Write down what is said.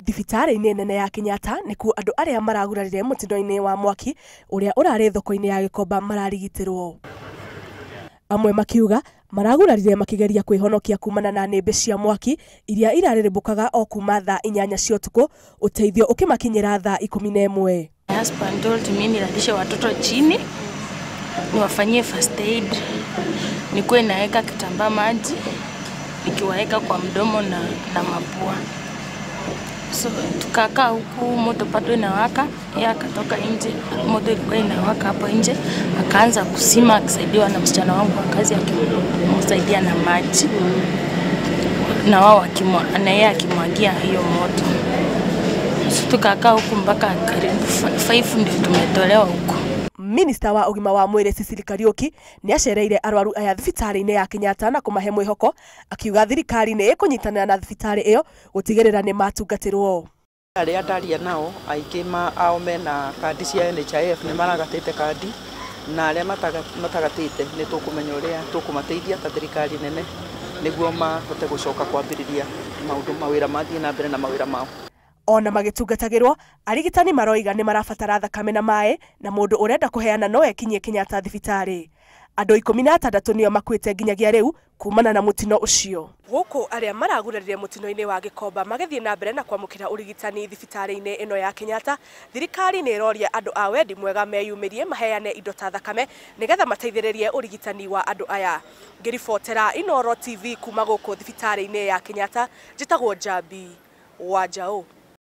Thibitarĩ-inĩ nene ya Kenyatta nĩkuo andũ arĩa maragurarire mũtino-inĩ wa mwaki ũrĩa ũrarĩ thoko-inĩ ya Gikomba mararigitĩrwo. Amwe makiuga maragurarire makigeria kwĩhonokia kumana na nĩmbe cia mwaki iria irarĩrĩmbũkaga o kuma thaa 8 cia ũtukũ, ũteithio ũkĩmakinyĩra thaa 11. My husband told me nilalishe watoto chini, niwafanyie first aid, nikuwe naeka kitambaa maji, nikiwaeka kwa mdomo na mapua. So tukakaa huku, moto bado inawaka, yeye akatoka nje, moto ilikuwa inawaka hapo nje, akaanza kusima akisaidiwa na msichana wangu wa kazi akimsaidia na maji. Na wao na yeye akimwagia hiyo moto. So tukakaa huku mpaka karibu 5 ndio tumetolewa huku. Minista wa ũgima wa mwĩrĩ Cecily Kariuki nĩ acereire arwaru aya thibitarĩ-inĩ ya Kenyatta na kũmahe mwĩhoko, akiuga thirikari nĩ ĩkũnyitanĩra na thibitarĩ ĩyo gũtigĩrĩra nĩ matungatĩrwo. Arĩa ndaria nao aingĩ ao mena kandi cia NHIF nĩ maragatĩte kandi, na arĩa matagatĩte nĩ tũkũmenya ũrĩa tũkũmateithia ta thirikari nene nĩguo mahote gũcoka kwambĩrĩria maũndũ mawĩra mathiĩ na mbere na mawĩra mao. Ona magitungatagĩrwo, arigitani maroiga nĩ marabatara thakame na maĩ, na mũndũ ũrenda kũheana no ekinyie Kenyatta thibitarĩ. Andũ 16 nĩo makuĩte nginyagia rĩu kumana na mũtino ũcio. Gũkũ arĩa maragurarire mũtino-inĩ wa Gikomba magĩthiĩ na mbere na kwamũkĩra ũrigitani thibitarĩ-inĩ ĩno ya Kenyatta, thirikari nĩ ĩroria andũ a wendi mwega meyumĩrie maheane indo ta thakame nĩgetha mateithĩrĩrie ũrigitani wa andũ aya. Ngĩribotera Inooro TV kuma gũkũ thibitarĩ-inĩ ya Kenyatta, njĩtagwo Njambi Wanjaũ.